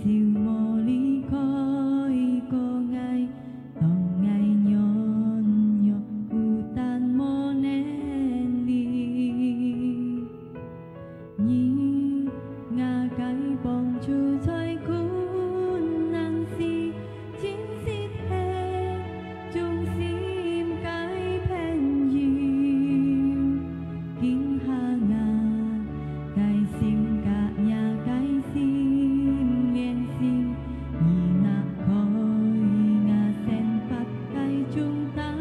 siêu mô lý khói cô ngay tòng ngay nhon nhọ hutan mô nén đi nhí ngà cái bông chu xoay cuốn nàng si chính xít hè chung sim cái pen yêu kinh ha ngà cái sim cả nhà cái sim miền sim nhị nạ khói ngà sen phát cái chúng ta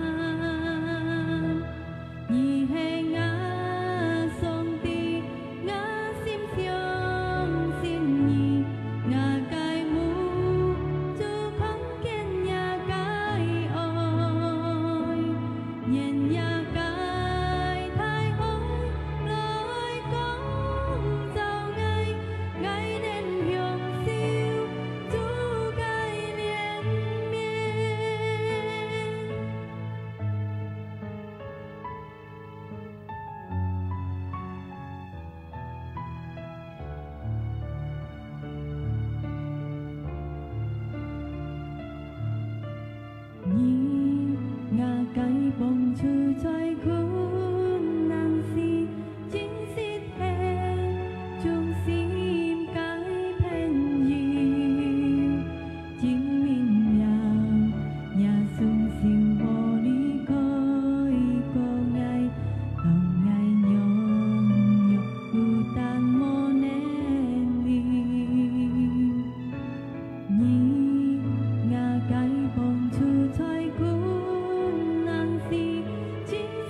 nhị hè ngà sông ti ngà sim xiong xin nhị ngà cái mu chú không kiên nhà cái ôi nhìn nhà cái thái ôi lời con giàu ngay ngay nên hiền siêu chú cái liên miên nhí ngà cái bông chu xoay cuốn nàng si chính xít hè chung sim cái pen yêu chính mình nhà sung siêu vô lý khói cô ngay tòng ngay nhon nhọ hutan mô nén đi nhí ngà cái bông chu xoay cuốn nàng si chính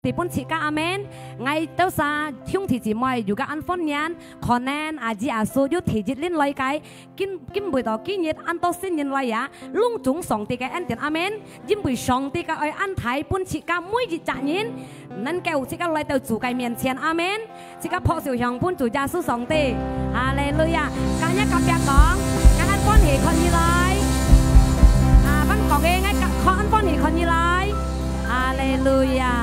ที่ปุ่นชิกาอาเมนไงเต้าซาทุ่งที่จีมวยอยู่กับอันฟอนยันขอแนนอาจีอาสูยุที่จิตลิ้นลอยไกกินบุยต่อกินยิดอันโตสินยินลอยยะลุงจุงส่งตีกับอันเตียนอาเมนยิ้มบุยส่งตีกับไออันไทยปุ่นชิกามุ้ยจิตจ่ายินนั่นแกวชิกาลอยเต้าจู่ไก่เมียนเชียนอาเมนชิกาพอสิวหยองปุ่นจู่ยาสู้ส่งตีฮาเลลูยาการยักกับแกกองการอันฟอนเหตุคนยีไรบ้านกองเองไงขออันฟอนเหตุคนยีไรฮาเลลูยา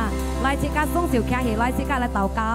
ไล่ชิกาส่งสิวแค่เหตุไล่ชิกาและเต่าเก้า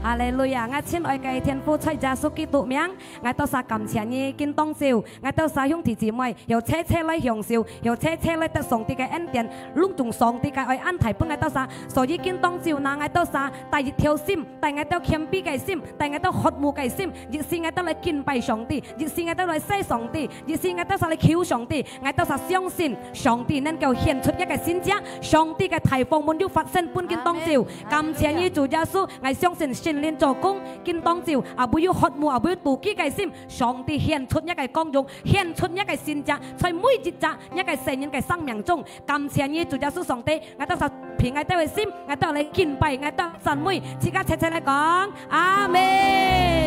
ฮาเลลูยางั้นเช่นไอ้ไก่เทียนฟูใช้ยาสุกิตุเมียงงั้นตัวสากำเชียนี่กินต้องซิวงั้นตัวสายุ่งที่จีมวยเหี่ยวเช่ไล่หยองซิวเหี่ยวเช่ไล่แต่ส่งตีไก่เอ็นเตียนลุงจุงส่งตีไก่ไอ้อันไถ่เพิ่งงั้นตัวสาสอยี่กินต้องซิวนางงั้นตัวสาแต่ยิเที่ยวซิมแต่งั้นตัวเค็มปีไก่ซิมแต่งั้นตัวฮอตมูไก่ซิมยิสิงั้นตัวเลยกินไปสองตียิสิงั้นตัวเลยใส่สองตียิสิงั้นตัวสาเลยคิวสองตีงั้นตัวสาเสียงสินสองตีนั่นเกี่ยวเขียนชุดยักษ์ไก่สินจ้าสองตีไก่ไถ่ฟงบนยุฟัดเส้นปุ่นกินต้องซิวกำเชียนี่จู่ยาสู้ไงเสียงสินชินเลียนจอกงกินต้องจิวอาบุยุฮอตมูอาบุยุตูกี้ไก่ซิมสองตีเฮียนชุดยักไก่กองยงเฮียนชุดยักไก่สินจ้าใช้มุ้ยจิตจ้ายักไก่เซนยักไก่สร้างเมียงจงกำเชียนี่จู่ยาสู้สองตีงั้นต้องสัตผิงไงเต้ไว้ซิมงั้นต้องอะไรกินไปงั้นต้องสั่นมุ้ยชิกาเชเชเลยกองอาเม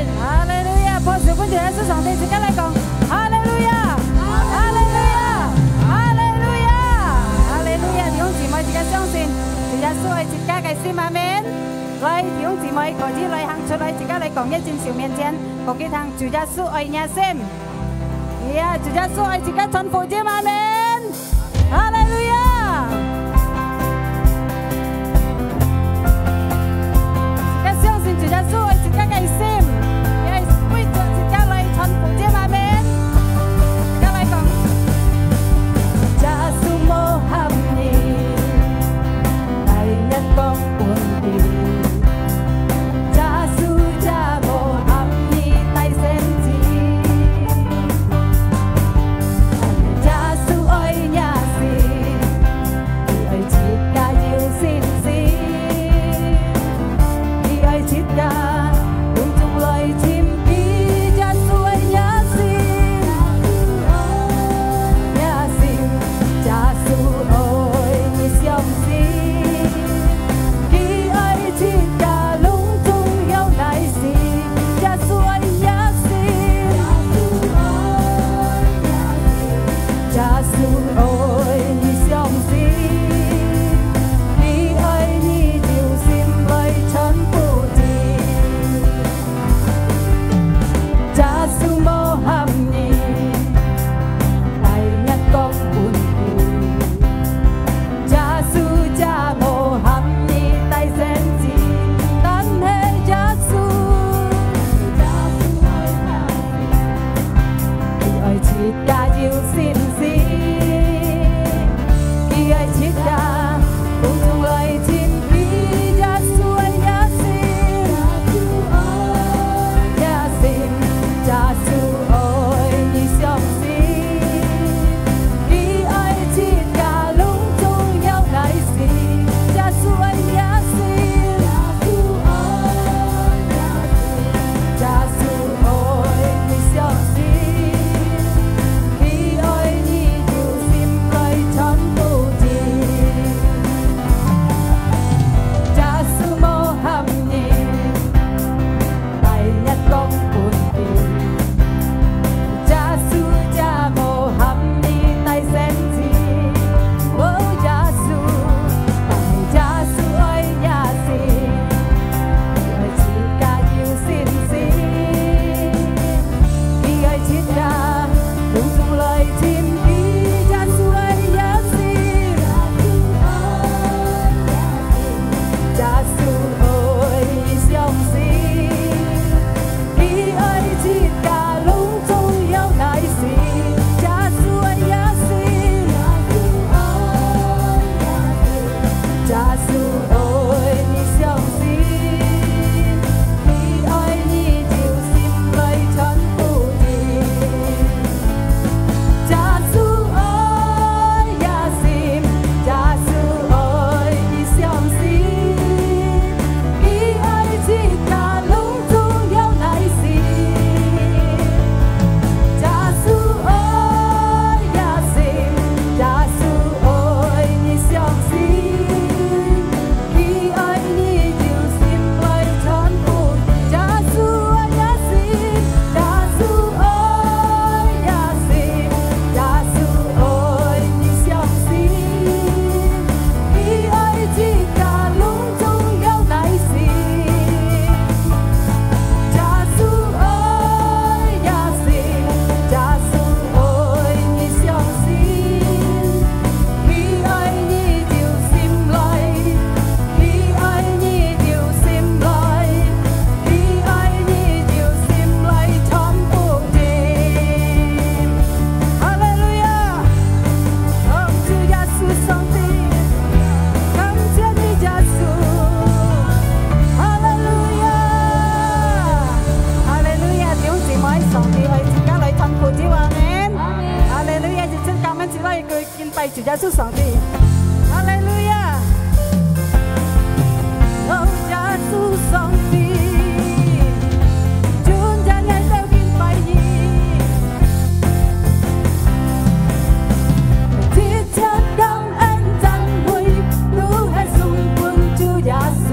นฮาเลลูยาพอสุขุนจู่ยาสู้สองตีชิกาเลยกองฮาเลลูยาฮาเลลูยาฮาเลลูยาฮาเลลูยาที่องค์จีมอยชิกา相信จู่ยาสู้ไอ้ชิกาไก่ซิมอาเมน來弟兄姊妹，嗰啲嚟行出嚟，自家嚟講一戰小面前，嗰幾趟主耶穌愛你心，呀，主耶穌愛自家臣服啫，阿門，哈利路亞。自家相信主耶穌愛自家嘅心，也係為咗自家嚟臣服啫，阿門。自家嚟講，耶穌無憾你，第一個半點。拜主耶穌上帝。哈利路亞，哦耶穌上帝，尊讚愛到敬拜你，天天感恩讚美，都係送本主耶穌。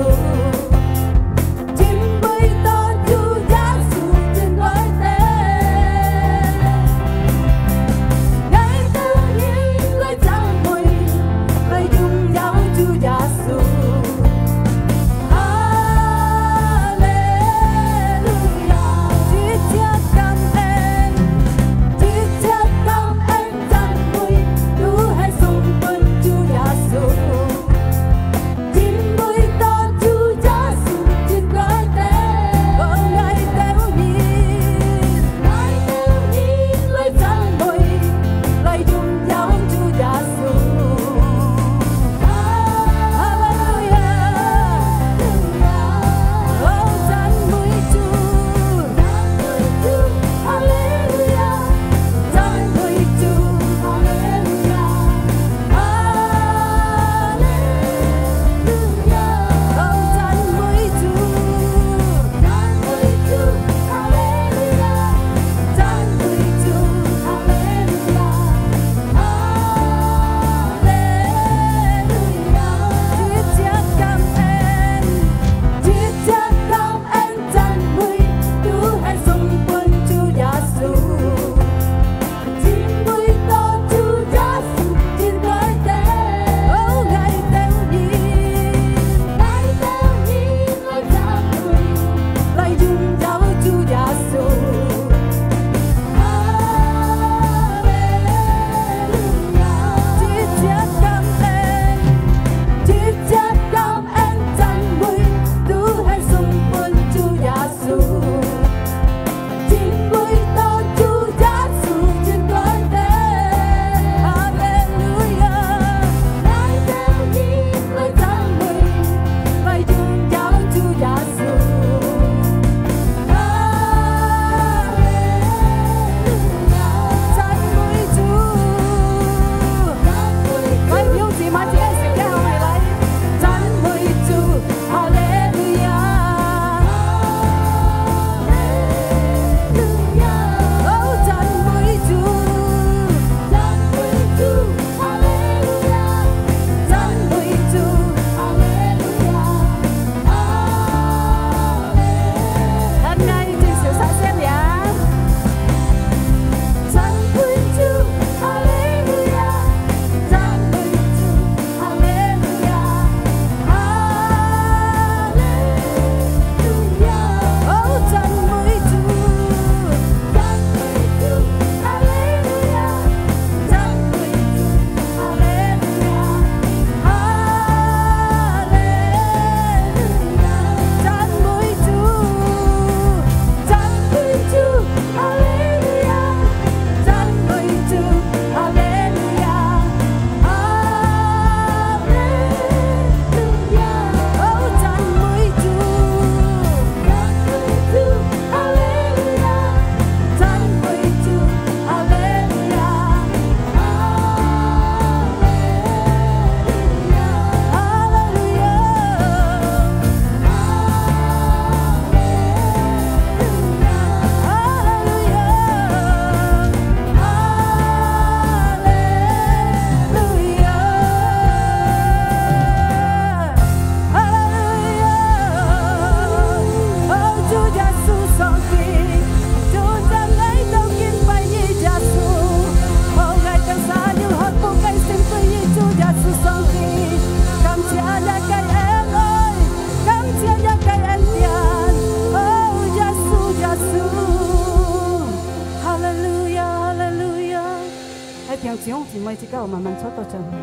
姊妹，而家我慢慢坐到上去。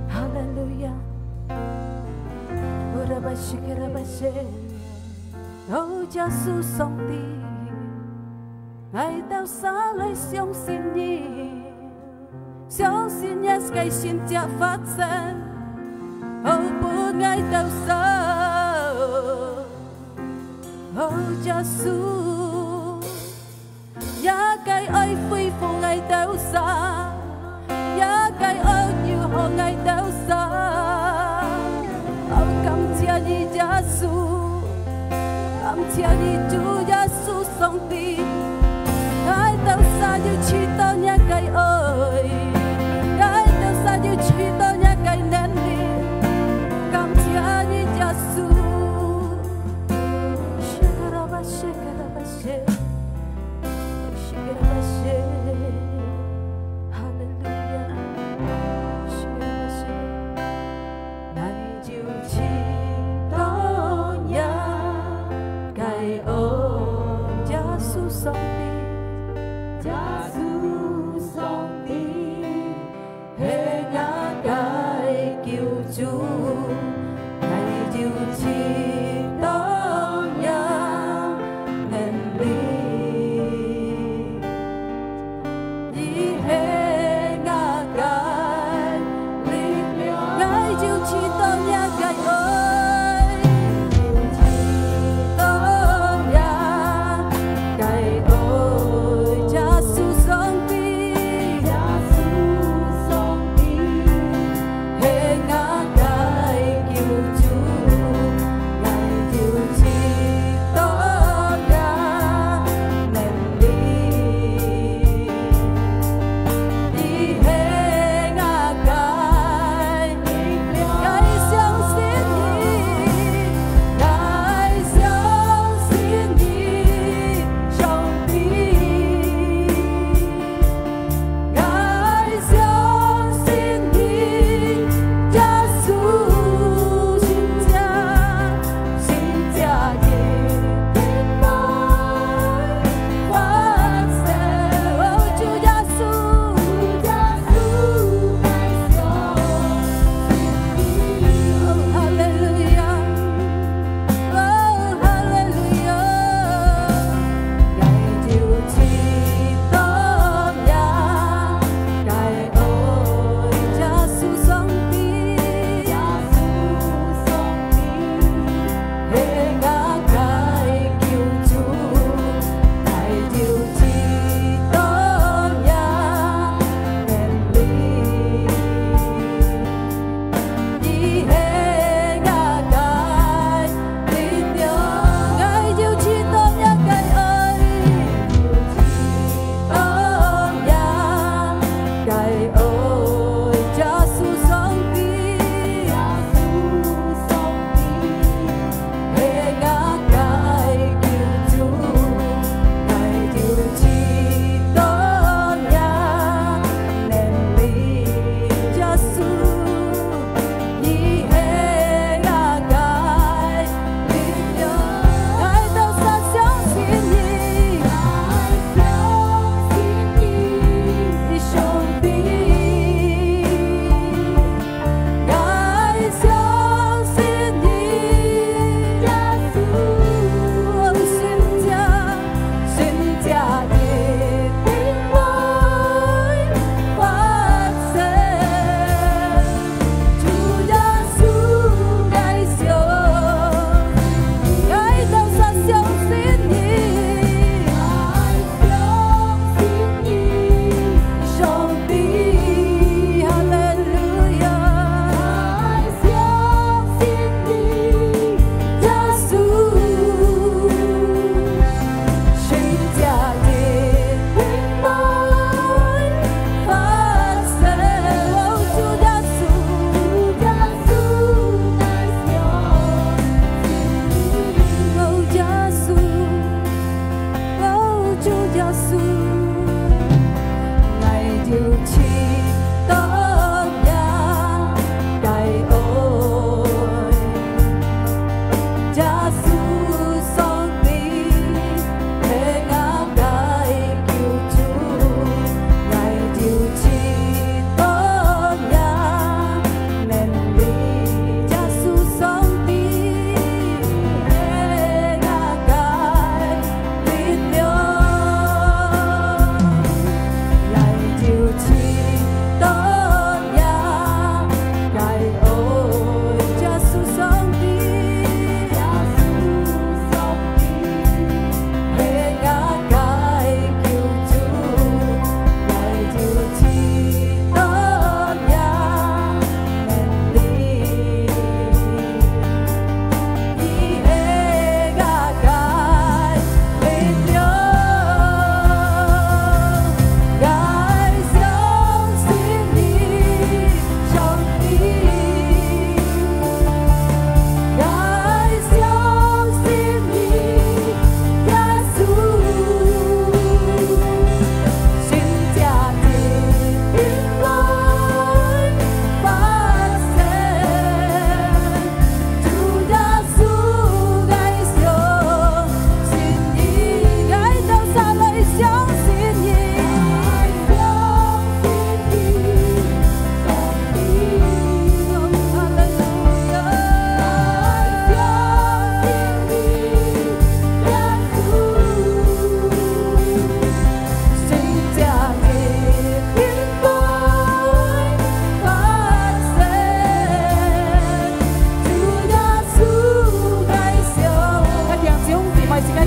哈利路亞，我的巴西克拉巴西，哦，耶穌上帝，愛到沙裏相信你，相信一切先至發生，哦，不愛到沙，哦，耶穌。也計愛恢復愛到沙， ngày đâu xa cảm chia đi Giêsu cảm chia đi Chúa Giêsu song tin ngày đâu xa như chỉ tao nhớ cái ơi ngày đâu xa như chỉ tao nhớ cái nên đi cảm chia đi Giêsu shekaraba shekaraba shekaraba song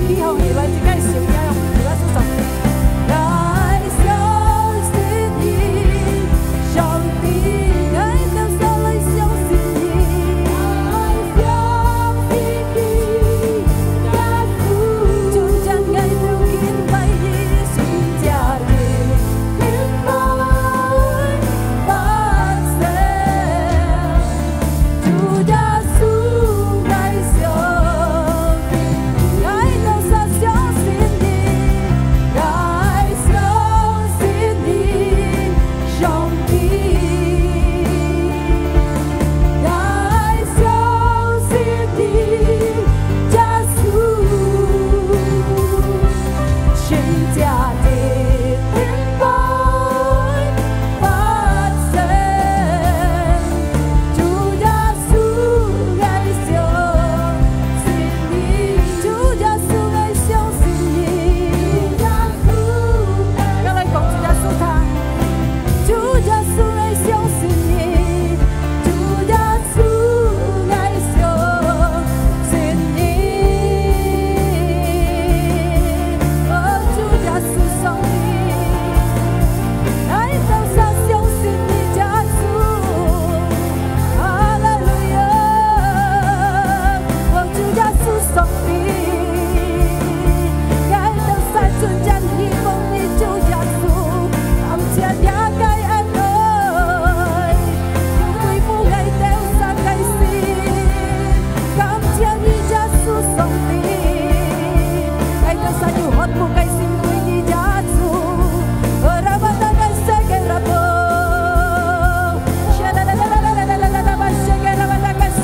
起哄以為自己小家用而家出手。來相信你，上帝愛到手來相信你，來相信你，耶穌就將愛到敬拜你，全家的敬拜發聲，主耶穌愛相信，愛到手相信你，愛相信你，上帝愛相信你，耶穌全家的敬拜發聲，主耶穌愛相信你，主耶穌愛相信你，耶穌再來講主耶穌他，主耶穌愛相信你，主耶穌愛相信你，哦，主耶穌上帝，愛到手相信你，耶穌，哈利路亞，哦，主耶穌上帝，愛到手盡將希望你，主耶穌，感謝你嘅恩愛，用恢復愛到手嘅心，感謝你耶穌上帝，愛到手要恢復嘅心對你耶穌，讓我哋嘅世界讓步，讓我哋嘅世界讓我哋嘅世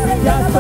界讓步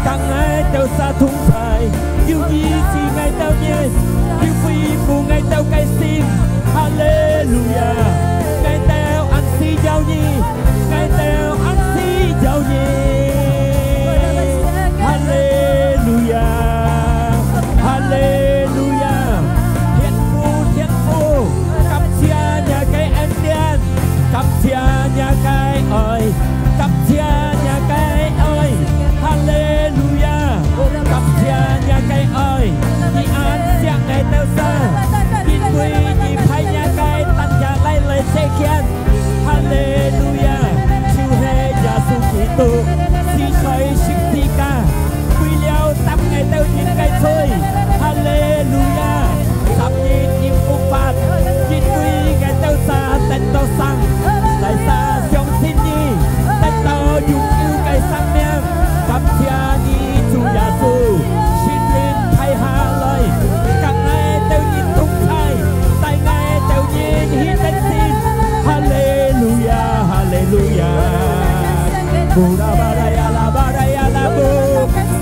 ，càng ngày đều xa thung thời yêu gì chỉ ngày tao nhé yêu phi phù ngày tao cái sim hallelujah ngày tao ăn si giàu nhi ngày tao ăn si giàu nhi hallelujah hallelujah thiên phu cặp chia nhà cái em đen cặp chia nhà cái ơi cặp chia nhà cái ơi hallelujah cặp chia nhà cái ơi đi ăn xiang ngày tao xa đi quỳ đi phải nhà cái tan nhà lấy lời xe khen hallelujah chiêu hê nhà su Kitô si chơi sinh thi ca quy liao tâm ngày tao nhìn cái thôi hallelujah sắp nhìn im phục phạt nhìn quy ngày tao xa tên tao sang lại xa trong xin nhi tên tao dùng yêu cái sang nèm cặp chia nhi chủ Giêsu xin lên thay hà lời càng ngày tao nhìn thúc thay tại ngày tao nhìn hi tên xin hallelujah hallelujah Buddha Baraya la bo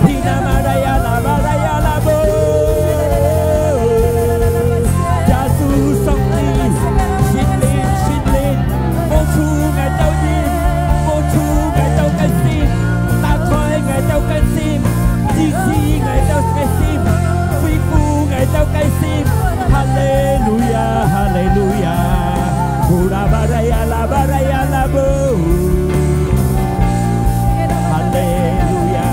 Dina Maraya la bo Giêsu song đi xin lên vô chu ngày tao nhìn vô chu ngày tao cái sim ta coi ngày tao cái sim GC ngày tao cái sim phi phu ngày tao cái sim hallelujah hallelujah baraya labu. Haleluya,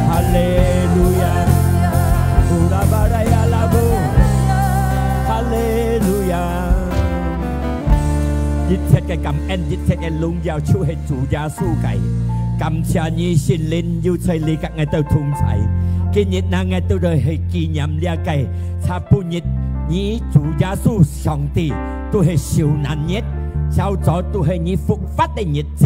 haleluya. Ura baraya labu. Haleluya. Nhất thiết cái cảm ơn, nhất thiết cái lung giao Chúa hay chủ gia su cái. Cảm謝你聖靈要隨你các ngày都同在。今日那ngày都係去紀念呢個差半日，你主耶穌上帝都係受難日，找咗都係你復活的日子，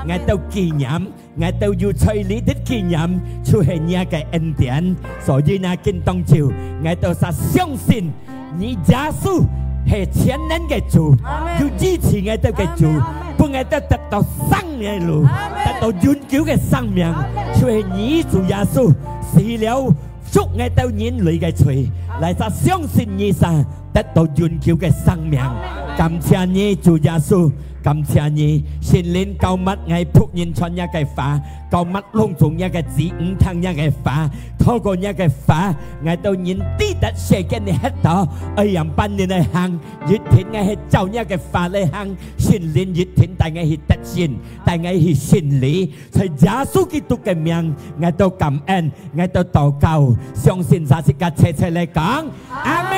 我都紀念，我都要隨你的紀念，就係你嘅恩典。所以那見當朝，我都是相信你耶穌係全能嘅主，要支持我哋嘅主。幫我哋得到生嘅路，得到永久嘅生命，就係你主耶穌死了贖我哋人類嘅罪，嚟實相信你神得到永久嘅生命。感謝你主耶穌，感謝你聖靈救物我僕人傳一嘅話，救物隆重一嘅指引聽一嘅話，透過一嘅話，我到人知得世間嘅黑道，愛人班人嚟行，熱天我係就一嘅話嚟行，聖靈熱天帶我去得勝，帶我去勝利，在耶穌基督嘅名，我都感恩，我都禱告，相信撒世界切切嚟講，阿門。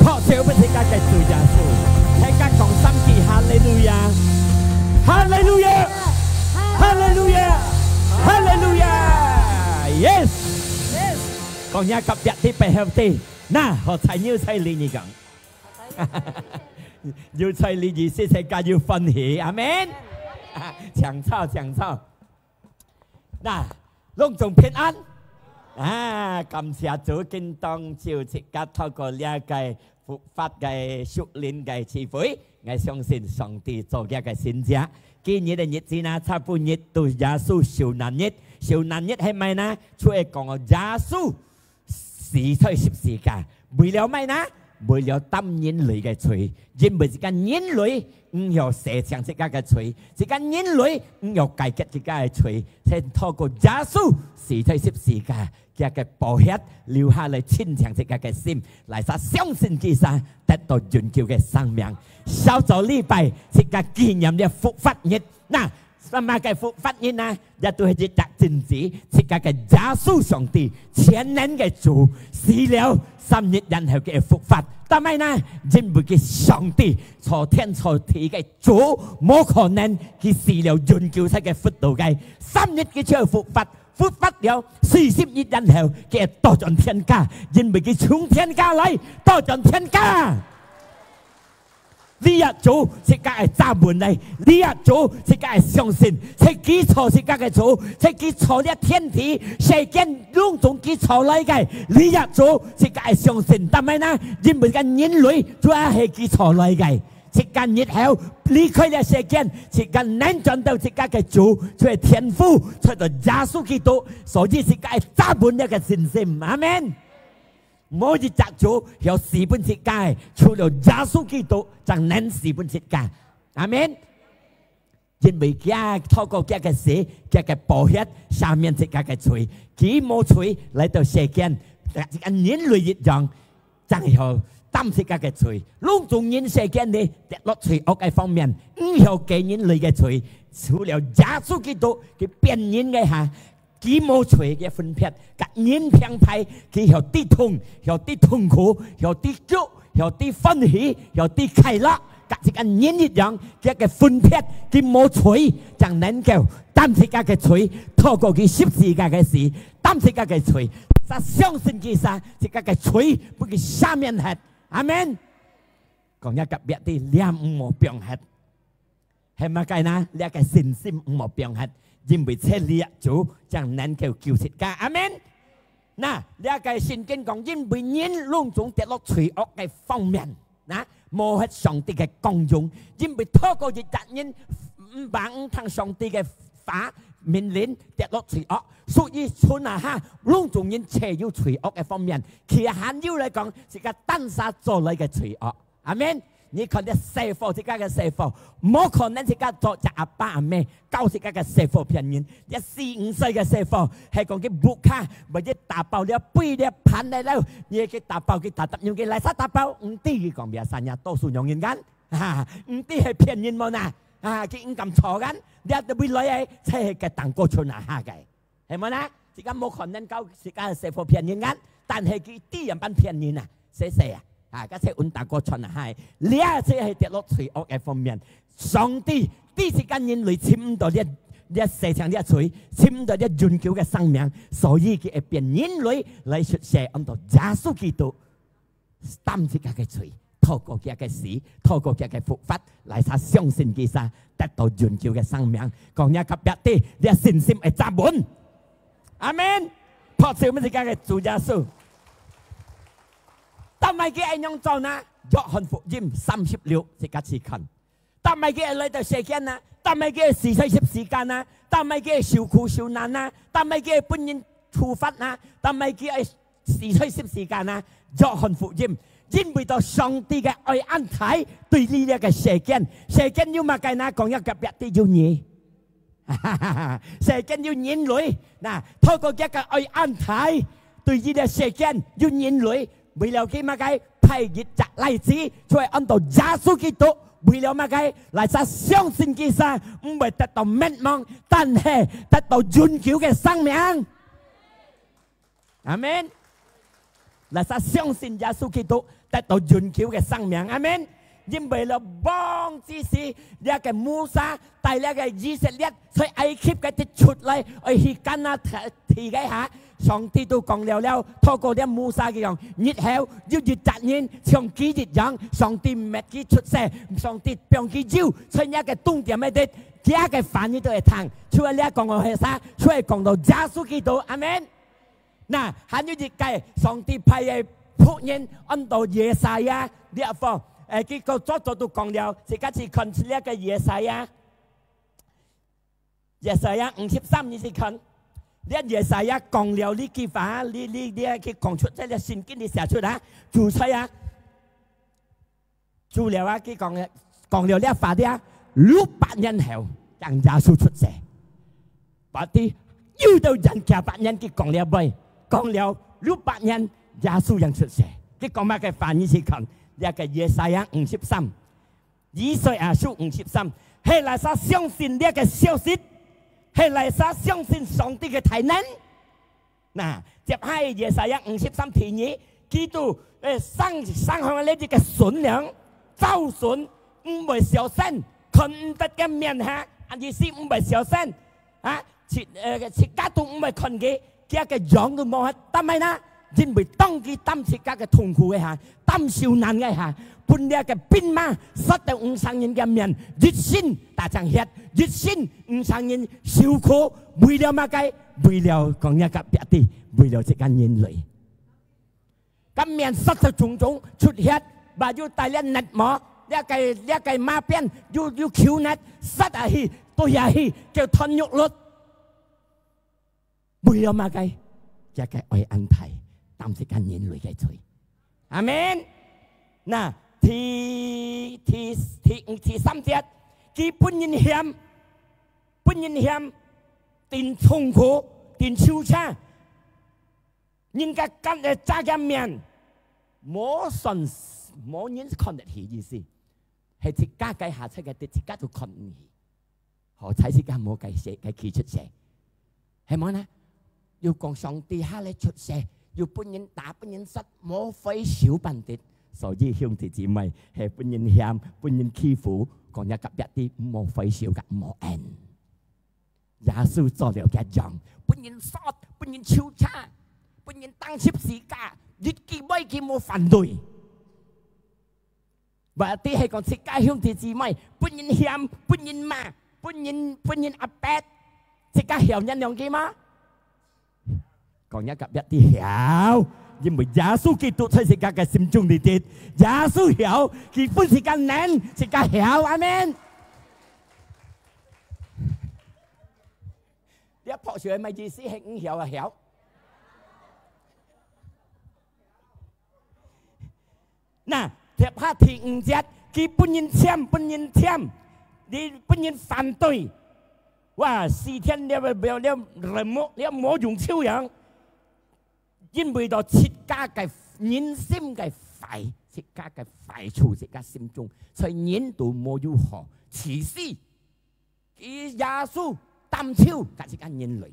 學少不世界嘅主耶穌，世界講心記，哈利路亞，哈利路亞，哈利路亞，哈利路亞 ，yes， 講一個別啲背後啲，嗱，學才要才你你講，要才你意思世界要分喜，阿門，搶抄搶抄，嗱，隆重平安。感謝主見當朝即刻透過呢一個復活嘅屬靈嘅智慧，我相信上帝做嘅嘅先者。今日嘅日子呢，差半日到耶穌受難日，受難日係咪呢？出嚟講耶穌死在十字架，為了咩呢？為了擔人類嘅罪，因為這個人類唔要捨棄這個嘅罪，這個人類唔要解決這個嘅罪，先透過耶穌死在十字架。嘅嘅寶血留下嚟親情這個嘅心，嚟實相信其實得到永久嘅生命。小組禮拜這個紀念嘅復活日，嗱，什麼嘅復活日呢？亦都係一隻真子，這個嘅耶穌上帝全能嘅主死了3日然後嘅復活，但係呢，因為嘅上帝坐天坐地嘅主，冇可能佢死了永久世嘅復到嘅3日嘅出復活。復活了40日然後，佢到咗天家，因為佢從天家嚟，到咗天家。呢一組即刻係閘門嚟，呢一組即刻係相信，係基礎即刻嘅組，係基礎呢天地世間隆重基礎嚟嘅，呢一組即刻係相信，但係呢，因為個人類主要係基礎嚟嘅。這個日後離開了世間，這個能賺到這個嘅主，就係天父，出到耶穌基督，所以這個係揸本一個信心，阿門。冇一隻主有4本世界，除了耶穌基督，就能4本世界，阿門。因為佢透過佢嘅死，佢嘅寶血下面這個嘅罪，佢冇罪嚟到世間，這個人類一樣，真係擔這個嘅罪，隆重人世間呢跌落罪惡嘅方面，唔有嘅人類嘅罪，除了耶穌基督佢變人嘅下，佢冇罪嘅分別，個人平派佢有啲痛，有啲痛苦，有啲苦，有啲歡喜，有啲快樂，個這個人一樣佢嘅分別，佢冇罪就能夠擔這個嘅罪，透過佢十字架嘅事，擔這個嘅罪，他相信其實這個嘅罪不佢下面係。阿門。講一個別啲兩唔冇變黑，係乜計呢？呢個信心唔冇變黑，因為這兩組就能夠救世界。阿門。嗱，呢個聖經講，因為人隆重跌落罪惡嘅方面，嗱，冇係上帝嘅功用，因為透過一責任唔bằng聽上帝嘅法命令跌落罪惡。所以從那下隆重人切要罪惡嘅方面，其實限要嚟講，是個單殺做嚟嘅罪惡。阿門。你看啲師傅，自家嘅師傅，冇可能自家做隻阿爸阿妹，教自家嘅師傅騙人。一4、5歲嘅師傅係講佢木卡，或者打包了杯了盤嚟了，你佢打包佢打用佢嚟殺打包，唔知佢講咩生意，多數用人間。唔啲係騙人冇呐，佢唔咁錯緊，你一會來係即係嘅當過出嚟下嘅，係咪啦？而家冇可能夠，而家係社會騙人緊，但係佢啲人班騙人啊，寫家即係揾當過出嚟下，呢即係跌落罪惡嘅方面，上帝啲時間人類簽唔到呢世上呢罪，簽唔到呢永久嘅生命，所以佢係變人類嚟出世按到耶穌基督擔住佢嘅罪。透過佢嘅死，透過佢嘅復活，嚟他相信佢啥，得到永久嘅生命。講一及一啲，你嘅信心係扎滿。阿門。托住乜嘢嘅主耶穌？但係佢係用做呢？約翰福音36即刻去看。但係佢係嚟到世間啊，但係佢係死在十字架啊，但係佢係受苦受難啊，但係佢係本人處罰啊，但係佢係死在十字架啊。約翰福音。因為到上帝嘅愛安排對呢個世間要乜嘅嗱，講一個別啲要嘢，世間要人類嗱，透過一個愛安排對呢個世間要人類，為了佢乜嘅派日摘例子，就係按照耶穌基督，為了乜嘅嚟實相信佢啥，唔係得到滅亡，但係得到永久嘅生命。阿門。嚟實相信耶穌基督。得到永久嘅生命，阿門。因為了幫之時，呢個摩沙帶呢個以色列在埃及嘅啲出嚟，去跟啊提嘅下，上帝都講了，透過啲摩沙嘅樣，日後要越責任，像幾日樣，上帝唔係佢出世，上帝讓佢招，所以呢個重點係啲，其他嘅反應都係聽，除咗呢講到係啥，除咗講到耶穌基督，阿門。嗱，還有一計，上帝派嘅。僕人按到耶賽亞呢一方，結果早都講了，而家是看呢一個耶賽亞53你是看，呢耶賽亞講了呢句話，你佢講出即係聖經你寫出啦，做出啊，做了啊，佢講了呢一話啲啊，600年後讓耶穌出世，把啲要到人家8年佢講了未？講了600年。耶穌人出世，佢講乜嘅翻譯是看呢個耶賽亞53，以賽亞書53，係嚟曬相信呢個消息，係嚟曬相信上帝嘅大能。嗱，接下耶賽亞53提議，基督生向呢啲嘅信仰，周信唔會小聲，看唔得嘅面下，意思唔會小聲，切家都唔會看嘅，佢嘅樣都冇，但係呢？因為當佢擔自家嘅痛苦嘅下，擔受難嘅下，半夜嘅兵馬殺到500人嘅面，熱心大場血，熱心500人受苦，為了乜嘅？為了講一個別啲，為了這間人類。咁面殺到種種出血，話要帶嚟熱魔，呢個馬鞭要翹熱，殺下去，對下去，叫吞肉率。為了乜嘅？一個愛安排。擔住間人類嘅罪，阿門。嗱，第3節，佢本人險，定痛苦，定受傷，人家跟揸嘅面，冇人看得起意思，係自家計下出嘅，自家都看唔起，何睇自家冇計寫計佢出世，係咪呢？要講上帝下嚟出世。要本人打本人殺，冇費小笨啲，所以兄弟姊妹係本人險，本人欺負，講一及一啲冇費小嘅冇恩。耶穌做了嘅樣，本人殺，本人超差，本人當十字架，越見威佢冇反對。或者係講自家兄弟姊妹，本人險，本人罵，本人阿伯，自家險人兩句嗎？講一及一啲曉，因為耶穌基督喺世界嘅心中裏邊，耶穌曉，佢本是個人，是個曉，阿門。你一撲上咪意思係唔曉啊曉？嗱，貼下第5節，佢本人簽，你本人反對，哇！4天你冇用超人。因為到切家嘅人心嘅快，自家嘅快處，自家心中，在引導冇有何此事，以耶穌擔超嘅自家人類，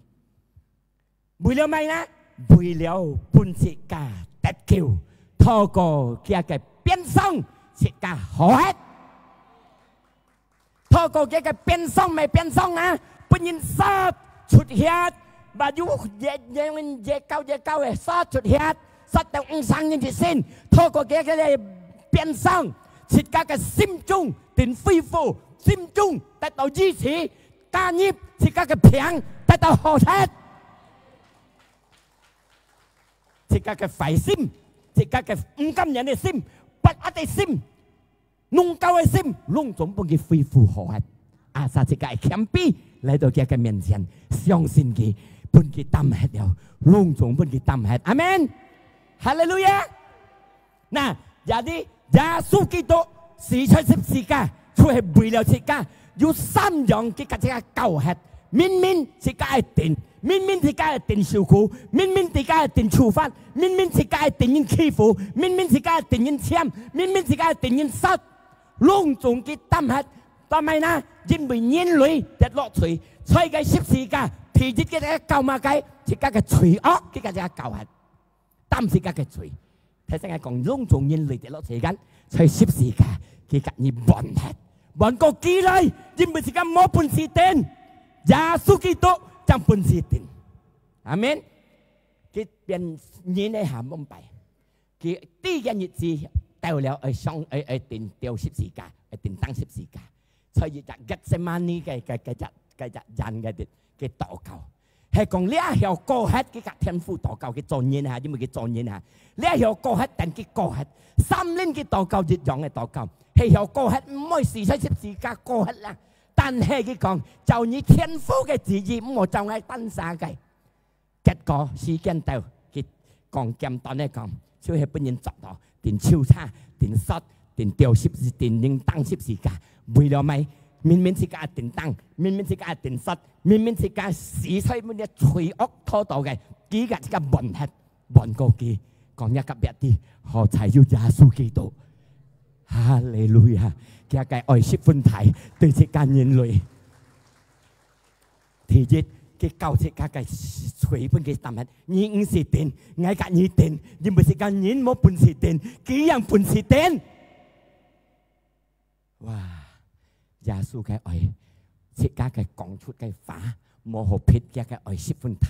為了咩呢？為了本自家得救，透過佢嘅變相，自家學，透過佢嘅變相咪變相啊，本人殺出現，把有嘢高嘅殺出現。殺到五生人嘅先，透過佢嘅變相，自家嘅心中定恢復，心中得到支持，加入自家嘅平得到和諧，自家嘅壞心，自家嘅唔甘人嘅心，不屈嘅心，弄舊嘅心，攏總幫佢恢復和諧。阿薩自家嘅謙卑嚟到佢嘅面前，相信佢，幫佢擔起了，攏總幫佢擔起。阿門。哈利路亞！嗱，有啲耶穌基督死在十字架，佢係為了自家，有三樣嘅自家救贖，明明自家係定，明明自家係定受苦，明明自家係定處罰，明明自家係定人欺負，明明自家係定人搶，明明自家係定人殺，攏總嘅擔贖，但係呢，因為人類跌落水，所以嘅十字架，提出嘅救馬計，自家嘅罪惡嘅自家救贖。擔自家嘅罪，睇成係講攏總人類跌落世間，在十字架佢隔而還吃，還過幾嚟，因為自家冇本事定，耶穌基督將本事定，阿門。佢變人嚟下蒙蔽，佢第一日子掉了去上去定掉十字架，去定當十字架，所以就吉西瑪尼嘅人嘅禱告。係講呢一條過黑嘅天父禱告嘅作業下，因為佢作業下，呢一條過黑定嘅過黑，3年嘅禱告一樣嘅禱告，係條過黑唔可以死喺十字架過黑啦。但係佢講就你天父嘅旨意，唔好就係登沙嘅。結果時間到，佢講簡單嚟講，就係本人作到，定超差，定失，定掉十字，定應當十字架，為了咩？明明自家定當，明明自家定失，明明自家死喺乜嘢罪惡拖到嘅，幾個自家混合混過嘅，講一級一啲，何才要耶穌基督？哈利路亞！佢嘅愛惜寬大，對自家人類，第一佢教自家嘅罪本嘅答案，你唔是定，我隔你定，因為自家人冇本事定，幾樣本事定？哇！耶穌嘅愛，自家嘅講出嘅話，冇好撇嘅愛十分大，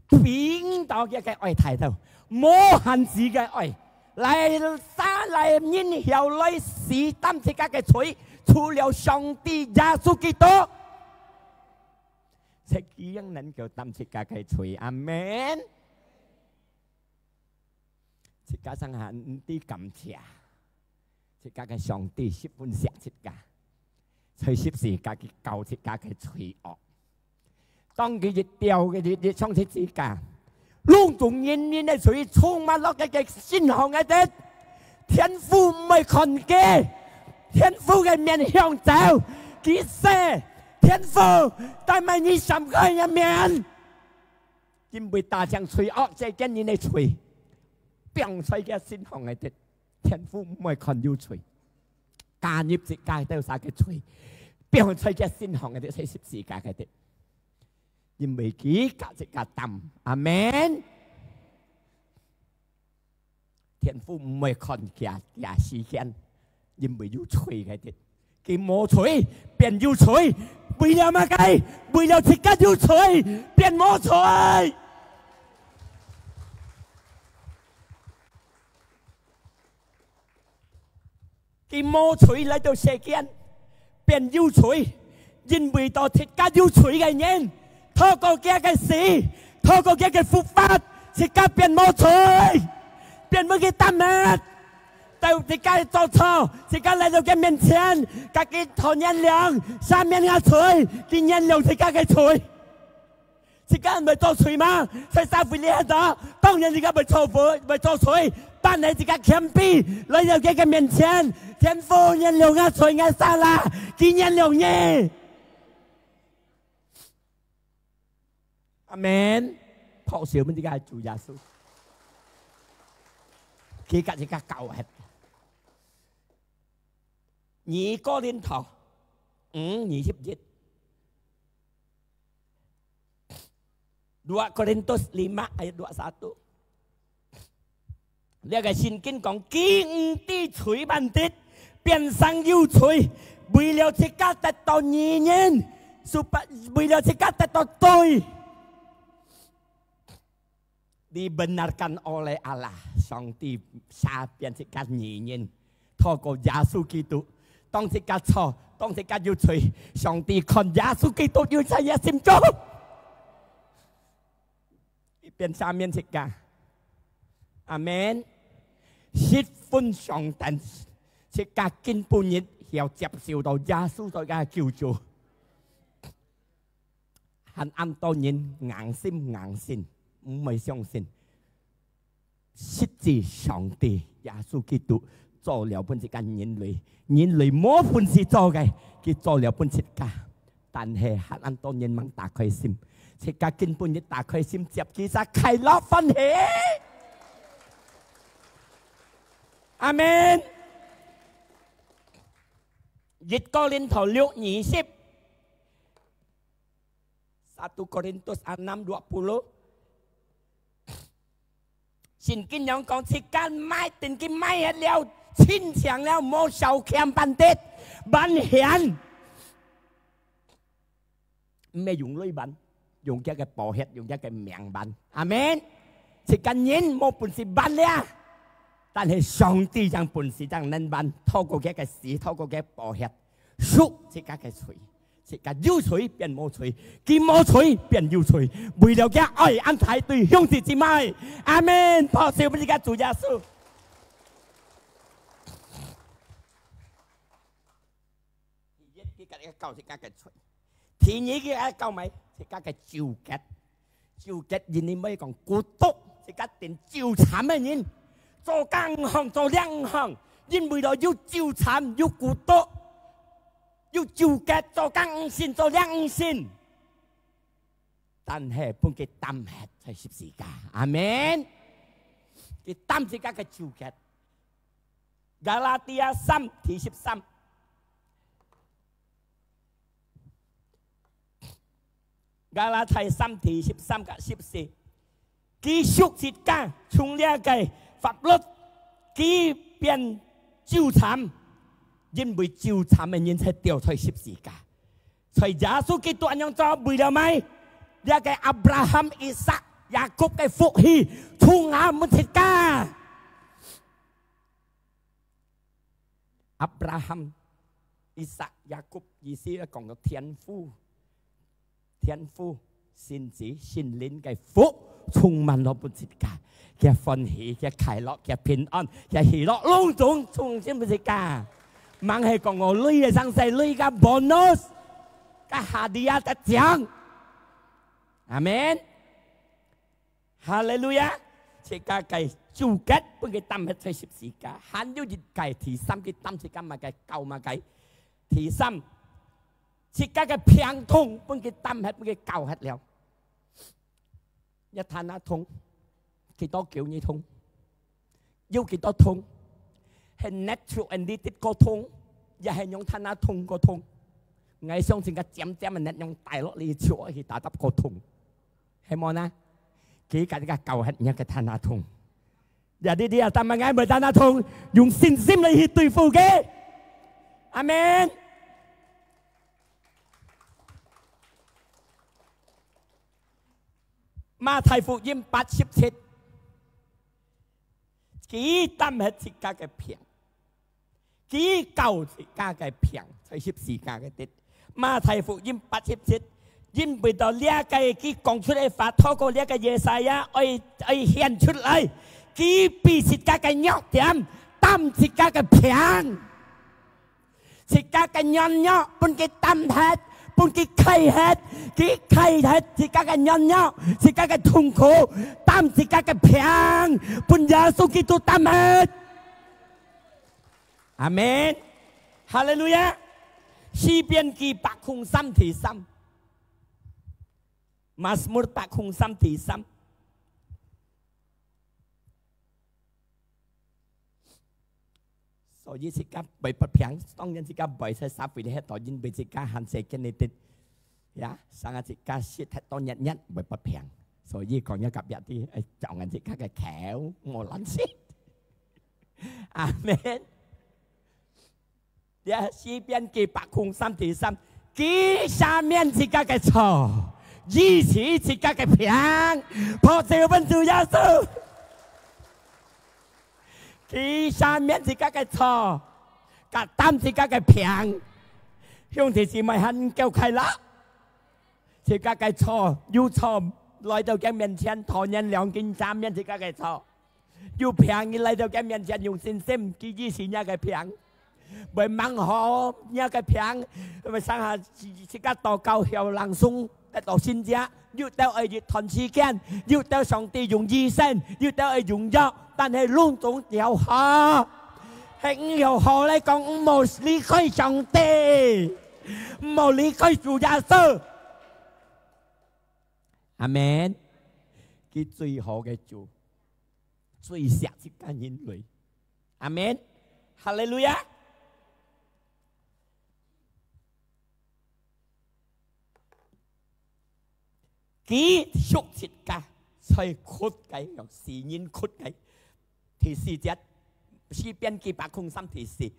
邊度嘅愛態度，冇限制嘅愛，嚟沙嚟忍受嚟試擔自家嘅罪，除了上帝耶穌基督，這幾樣能夠擔自家嘅罪，阿門。自家生下啲感謝，自家嘅上帝十分錫自家。在十字架嘅救自家嘅罪惡，當佢一掉嘅啲上十字架，攏總人嘅罪充滿落嘅心行嘅啲，天父唔係看嘅，天父嘅面向走，佢說天父但係你審佢嘅面，因為大將罪惡在見人嘅罪，變在嘅心行嘅啲，天父唔係看有罪。加入自家都晒嘅罪，變在嘅心行嘅啲係十字架嘅啲，因為佢價值嘅擔，阿門。天父唔係看嘅時間，因為有罪嘅啲，佢冇罪變有罪，為了乜嘢？為了自家有罪變冇罪。佢冇罪嚟到世間，變有罪，因為到自家有罪嘅人，透過佢嘅死，透過佢嘅復活，自家變冇罪，變冇佢擔乜，到自家做錯，自家嚟到佢面前，自己討原諒，赦免嘅罪，佢原諒自家嘅罪。自家唔係做罪嗎？在社會裏頭，當然自家唔係錯誤，唔係做罪，但係自家謙卑嚟到佢嘅面前，天父原諒我罪我錯啦，佢原諒你。阿門。抱小們自家係主耶穌，佢家自家教係， nhị có liên thọ nhị hiệp dịch dua Korintus 5 ayat 21 dia cái xin kinh講經啲錘bandit變成有錘為了這個得到義人為了這個得到對dibenarkan oleh Allah Sangti sapian sikat nyin透過耶穌基督當時間錯當時間要隨上帝看耶穌基督要在耶心中變下面時間阿門喜歡上帝時間根本日要接受到耶穌在嘅救助很安多人硬心唔係相信實際上帝耶穌基督做了本隻間人類冇本事做嘅，佢做了本隻家，但係很多人冇打開心，隻家根本一打開心接其實快樂歡喜，阿門。1 Korintus 6:20 1 Korintus 6:20 xin kinh nhóm con chỉ can mai tình cái mai hết leo xin chẳng leo mô sầu kèm bàn tết bàn hiền mẹ dùng lưới bàn dùng cái bò hết dùng cái miệng bàn amen chỉ cần nhìn một bún xì bàn lea但係上帝將本事將能辦透過嘅事透過嘅bò hết suốt chỉ cái水chỉ cái yêu水變冇水佢冇水變yêu水為了嘅愛安排對兄弟姊妹阿門抱手俾個主耶穌第一個教是個水第二個教咪是個召結人哋咪講孤獨是個定召慘嘅人做工行做兩行因為到要召慘要孤獨要召結做工先做兩先但係半個擔係在十字架阿門佢擔是個召結加拉提亞3:13加拉太3:13กับ14佢屬十字架從呢個法律佢變召慘因為召慘嘅人才掉在十字架所以耶穌基督安樣做為了咩呢個亞伯拉罕以撒雅各嘅福氣從亞門十字架亞伯拉罕以撒雅各意思係講到天父先子先靈嘅福充滿咗本十字架嘅歡喜嘅快樂嘅平安嘅喜樂隆重從十字架มั่งให้กองเอาลุยสังเสลุยกับโบนัสกับฮาดียาตัดจังอาเมนฮาเลลูยาเชกาไก่จูเก็ตเพิ่งกิตั้มให้ใช้สิบสี่กาหันยูจิตไก่ที่ซ้ำกิตั้มเชกามาไก่เก่ามาไก่ที่ซ้ำเชกาไก่เพียงทงเพิ่งกิตั้มให้เพิ่งกิเก่าให้แล้วยาทานาทงกี่ตัวเกี่ยวยี่ทงยูกี่ตัวทงให้ natural and ditit ก็ทงอย่าให้ยองธนาทงก็ทงไงช่วงสิ่งกับแจมมันเน็ตยองตายแล้วลีชัวที่ตาตับก็ทงให้มอนะกี่กันก็เก่าให้ยังกับธนาทงอย่าดีๆทำมาไงเหมือนธนาทงยุงซิมเลยฮิตุยฟูเกอาเมนมาไทยฟูยิ้มปัดชิบชิดกี่ตั้มเหตุสิกาแกเพียงกี่เก่าสิกาแกเพียงใช้ชิบสี่กาแกติดมาไทยฟูยิ้มปัดชิบชิดยิ้มไปต่อเลี้ยไก่กี่กองชุดไอ้ฝาท่อก็เลี้ยไก่เยสายะไอ้เฮียนชุดเลยกี่ปีสิกาแกยอกเตียมตั้มสิกาแกเพียงสิกาแกย้อนยอกปุ่นกี่ตั้มเหตุปุ่นกี่ไข่เหตุกี่ไข่เหตุสิกาแกย้อนยอกสิกาแกทุ่งโคตั้มสิกาแกเพียงปุ่นยาสุกิตุตั้มเหตุอาเมนฮาเลลูยาชีเปียนกี่ปากคงซ้ำถี่ซ้ำมาสมุดปากคงซ้ำถี่ซ้ำ所以自家為不平，當然自家為晒三倍嘅代言，俾自家限制嘅你哋，呀，生下自家蝕太多日為不平，所以講一夾日啲，就緊自家嘅橋我撚蝕，阿門。呀，詩篇103:3，記下面自家嘅錯，以此自家嘅平，破照本主耶穌。記下面自家嘅錯，格擔自家嘅平，兄弟姊妹很叫快樂。自家嘅錯要錯來到佢面前，討人兩件三面自家嘅錯，要平而來到佢面前用信心，記以前一個平。為猛好一個平，為生下自家禱告有朗誦得到信者，要到愛熱團時間，要到上帝用醫生，要到愛用藥，但係攏總有好，係有好嚟講，唔好離開上帝，唔好離開主耶穌。阿門。佢最好嘅主，最錫自家人類。阿門。哈利路亞。佢屬自家，才屈計用是人屈計。第四節，詩篇103:4，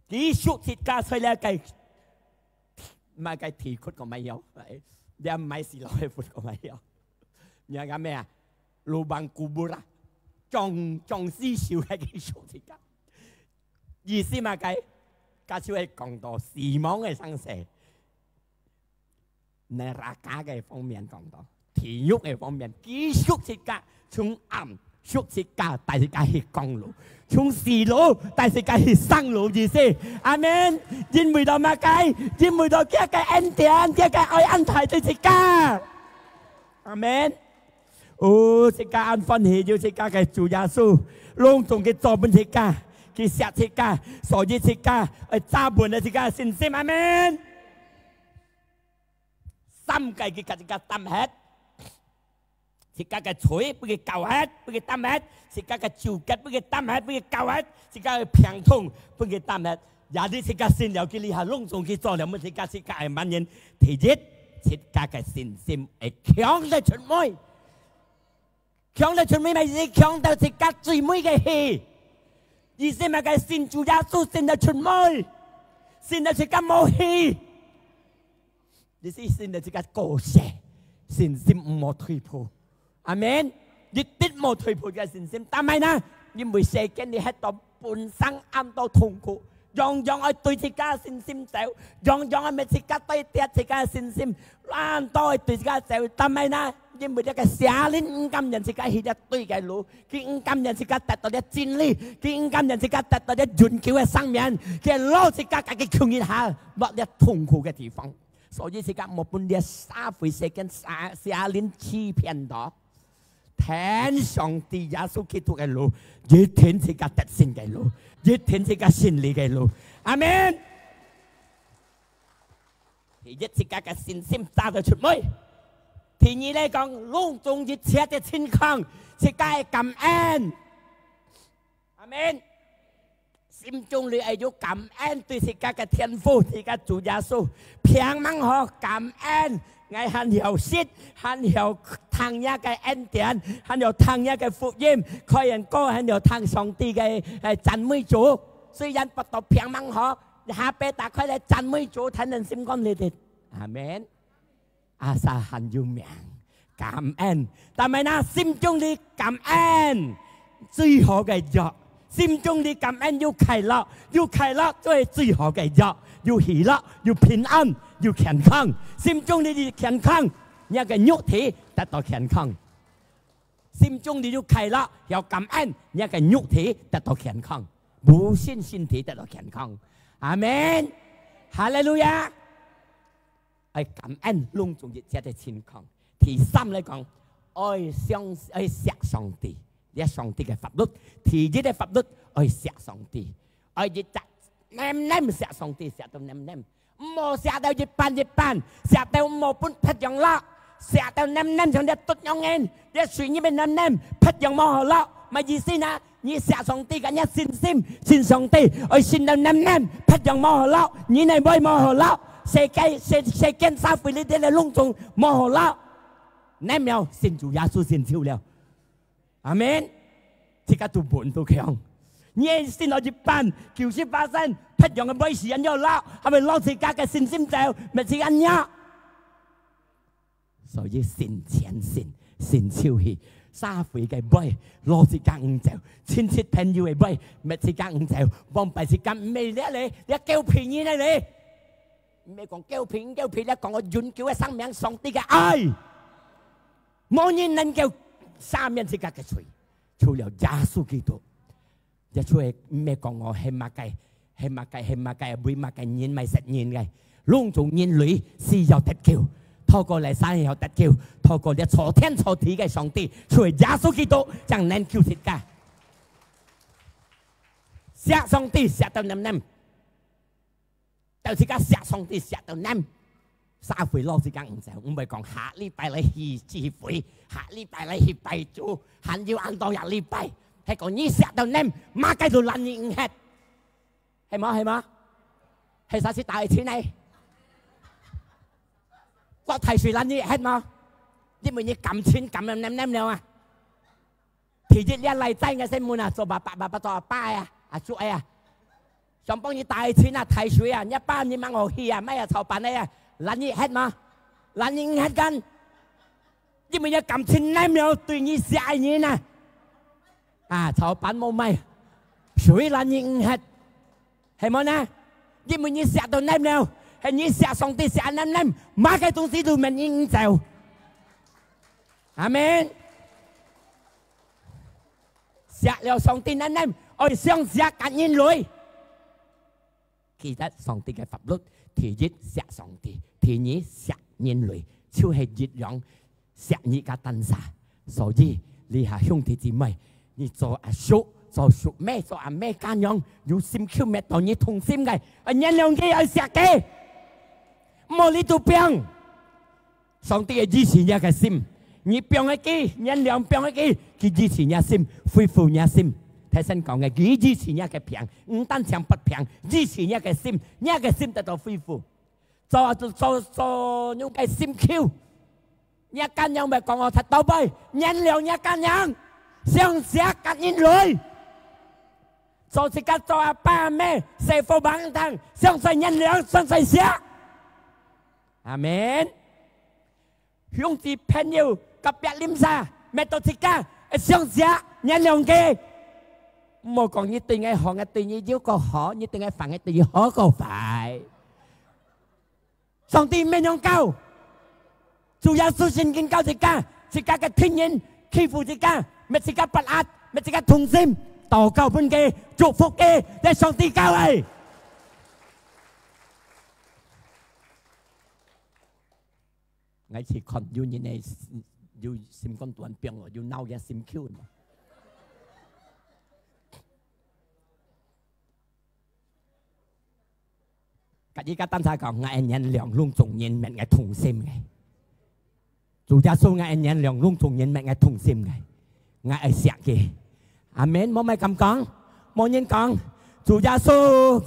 佢屬自家，所以咧計，唔係計提屈個沒有，你唔係是來屈個沒有。你講咩啊？魯班古布啦，壯思少係佢屬自家。意思嘛計，家少係講到死亡嘅生死。ในราคา嘅方面講到，體育嘅方面，佢屬自家從暗屬自家，但係佢係公路，從死路，但係佢係生路意思。阿門。因為到乜計？因為到佢嘅恩典，佢嘅愛安排對自家。阿門。哦，自家安歡喜要自家嘅主耶穌，隆重嘅做本自家，佢錫自家，所以自家去揸本嘅自家信心。阿門。心計嘅自家擔hết，自家嘅嘴俾佢教hết，俾佢擔hết，自家嘅照吉俾佢擔hết，俾佢教hết，自家嘅平痛俾佢擔hết，有啲自家信了佢厲害，隆重佢做了，乜自家係萬人，第一自家嘅信心係強得出妹，強得出妹咪係強到自家最妹嘅氣，意思咪係信主耶穌信得出妹，信得自家冇氣。你是信得自家高射，信心唔好退步，阿門。一啲冇退步嘅信心，但係呢，因為世間你喺度半生啱到痛苦，樣樣去對自家信心走，樣樣去咪自家對跌自家信心，啱到去對自家走，但係呢，因為一個社聯五金人自家去一堆嘅路，佢五金人自家達到啲真理，佢五金人自家達到啲永久嘅生命，佢攞自家嘅強一下，落啲痛苦嘅地方。所以自家冇半啲沙灰世間社聯欺騙到，聽上帝耶穌基督嘅路，越聽自家得勝嘅路，越聽自家勝利嘅路。阿門。第一自家嘅信心揸得出妹。第二嚟講，隆重熱切嘅情況，自家係感恩。阿門。心中你係要感恩對自家嘅天父，自家主耶穌，平猛可感恩，我很有識，很有聽一嘅恩典，很有聽一嘅福音，佢人歌很有聽上帝嘅讚美主，雖然不到平猛可，下邊打開嚟讚美主，睇人心講你哋，阿門。阿撒很有名，感恩，但係呢心中你感恩最好嘅藥。心中你感恩要快樂，要快樂都係最好嘅藥，要喜樂，要平安，要健康。心中你健康，你嘅肉體得到健康；心中你要快樂，要感恩，你嘅肉體得到健康，無限身體得到健康。阿門，哈利路亞。係感恩隆重熱切嘅情況。第三嚟講，愛錫上帝。一上帝嘅法律，第二嘅法律愛錫上帝，愛一隻黏錫上帝，錫到黏，唔好錫到一半，錫到冇半劈樣啦，錫到黏像隻篤樣嘅，一船呢邊黏劈樣冇好啦，咪意思呢？你寫上帝嘅一信心，信上帝，我信到năm năm，不用冇好撈，你係冇冇好撈，世間社會呢啲嚟隆重冇好撈，你咪信主耶穌信超了，阿門，即刻都本都強，你信到一半90%，不用嘅冇時間要撈，係咪攞自家嘅信心就咪時間呀？所以信前信超去。xã會嘅杯，攞時間唔就，親戚朋友嘅杯，咩時間唔就，幫擺時間未咧你叫便宜咧你，咩講叫便宜，你講我願叫嘅生命上帝嘅愛，冇人能夠三面之間嘅水，除了耶穌基督，一出係咩講我係乜計，每乜計人咪實現嘅，隆重人類是有得救。透過嚟生有得救，透過你錯天錯地嘅上帝，除耶穌基督將能救世界。寫上帝寫到năm，到時間寫上帝寫到năm，社會攞時間唔就，唔係講下禮拜嚟去聚會，下禮拜嚟去拜主，還要按多日禮拜，係講你寫到năm，馬計到爛嘢唔係，係冇？係啥事大錢嚟？國提水爛嘢係冇？因為你撳錢撳到năm了啊！提日你嚟真嘅先門啊，做爸做阿爸啊，阿叔啊，想幫你大錢啊，提水啊，一班你問我去啊，咩啊籌辦你啊，爛嘢係冇？爛嘢唔係緊，因為你撳錢năm了對你寫嘢啊，啊籌辦冇咪，水爛嘢唔係冇呢？因為你寫到năm了。係你寫上帝寫năm，馬嘅東西都唔應就，阿門。寫了上帝năm，我哋想寫緊人類。其實上帝嘅法律，第一寫上帝，第二寫人類，就係一樣寫你嘅當下。所以你係兄弟姊妹，你做阿叔。做叔妹做阿妹咁樣，有心口咩同你同心嘅，人兩嘅有石嘅，冇呢度病。上帝嘅支持你嘅心，你病嘅機，人兩病嘅機，佢支持你心，恢復你心。睇先講嘅，佢支持你嘅病，唔單止不病，支持你嘅心，你嘅心得到恢復。做用嘅心口，你咁樣咪講我睇到背，人兩你咁樣，想寫緊人類。做自家做阿爸阿妹，師傅幫堂，相信人良，相信寫。阿門。兄弟朋友，特別啉茶，咩到自家相寫人良嘅。冇講一定係學，一定係要個學，一定係煩，一定要學個快。上帝咩樣教？主要是聖經教自家嘅天人欺負自家，咩自家不壓，咩自家同心。禱告本嘅祝福嘅，你上帝教嚟。我是看有人係要心肝斷病喎，要鬧嘅心口嘛。而家當下講，我係人良隆重人民嘅同心嘅。主耶穌我係人良隆重人民嘅同心嘅，我係寫嘅。阿門，冇咪咁講，冇人講，主耶穌，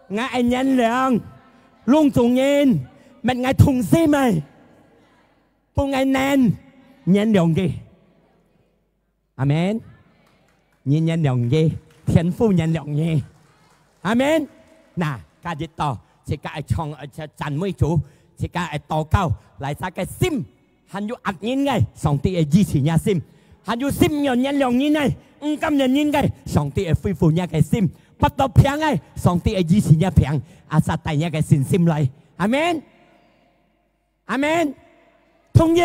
我係人良，隆重人，民係同心咪，不係難，人良嘅，阿門，人良嘅，天父人良嘅，阿門。嗱，今日到，即刻係唱讚美主，即刻係禱告，嚟晒嘅心，還有壓人嘅，上帝係支持你心。還有心人人良人嘅，唔甘人人嘅，上帝係恢復你嘅心，不到平嘅，上帝係支持你平，阿撒帶你嘅信心嚟，阿門，阿門，同意。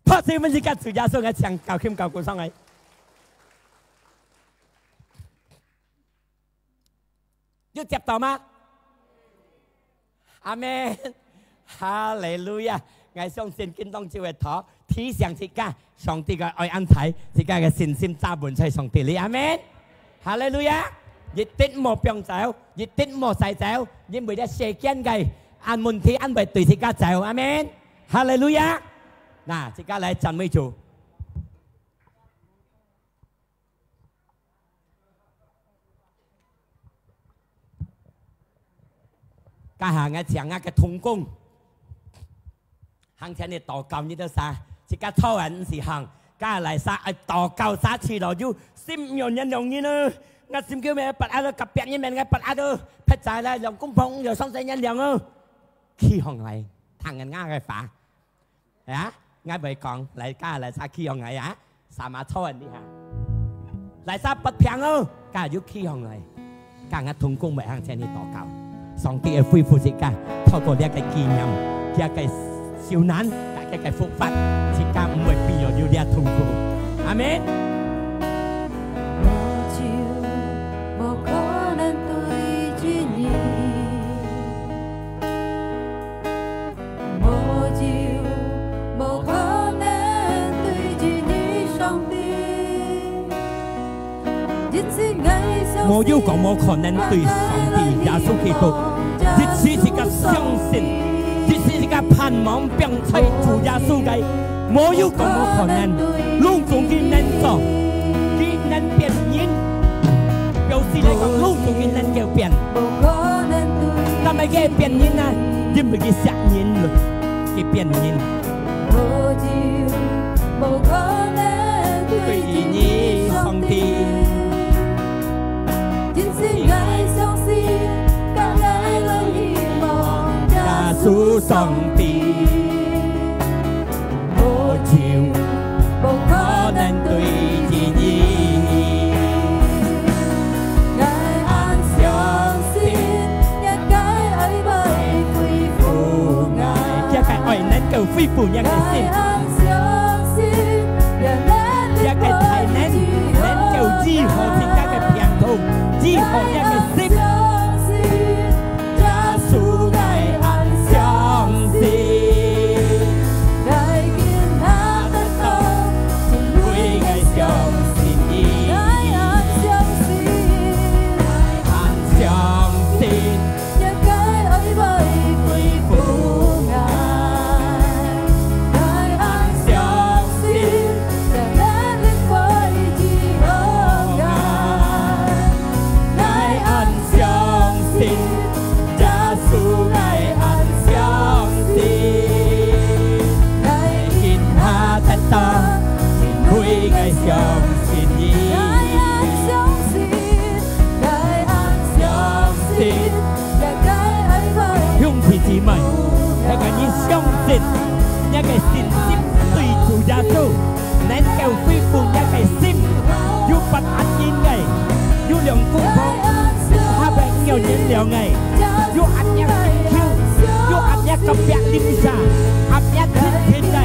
拍四分之間，主耶穌嘅唱教謙教鼓上嚟，要接到嗎？阿門，哈利路亞。我相信見當朝嘅頭，提醒自家上帝嘅愛安排，自家嘅信心扎滿在上帝裏，阿門。哈利路亞，一定冇病走，一定冇細走，因為咧世間嘅按問題安排對自家走，阿門。哈利路亞，嗱，自家嚟讚美主。家下嘅長額嘅同工，行前嘅禱告呢度啥？即家初人是行，家嚟啥？禱告啥次落要心用人用呢咯。我心叫咩？拔下到夾別呢面嘅拔下到，劈晒啦，用公捧又雙手人用咯。ขี้紅嚟，ทาง人啱嘅法，啊，啱咪講嚟家嚟啥ขี้紅嚟啊？สามารถ初人啲嚇，嚟啥拔平咯，家要ขี้紅嚟，家嘅同工咪行前嘅禱告。上帝嘅恢復時間，透過呢一個紀念，呢一個小難，呢一個復活，時間唔會變咗要呢一痛苦。阿們。無可能對住你，無可能對住你上帝。我要講冇可能對上帝耶穌基督。這是一個相信，這是一個盼望並且主耶穌嘅，冇有咁冇可能，攏總佢能做，佢能變人，表示嚟講攏總佢能夠變，但係佢變人啊，因為佢殺人了，佢變人，對於你上帝。主上帝，我就無可能對住你。我相信一切愛會恢復愛，一切愛能夠恢復一個心，一個才能夠治好自己嘅病痛，治好一個心。一個信心對主耶穌能夠恢復一個心，要不安因嘅，要兩公婆，他們要人兩嘅，要安一條，要安一個別領下，安一天嘅，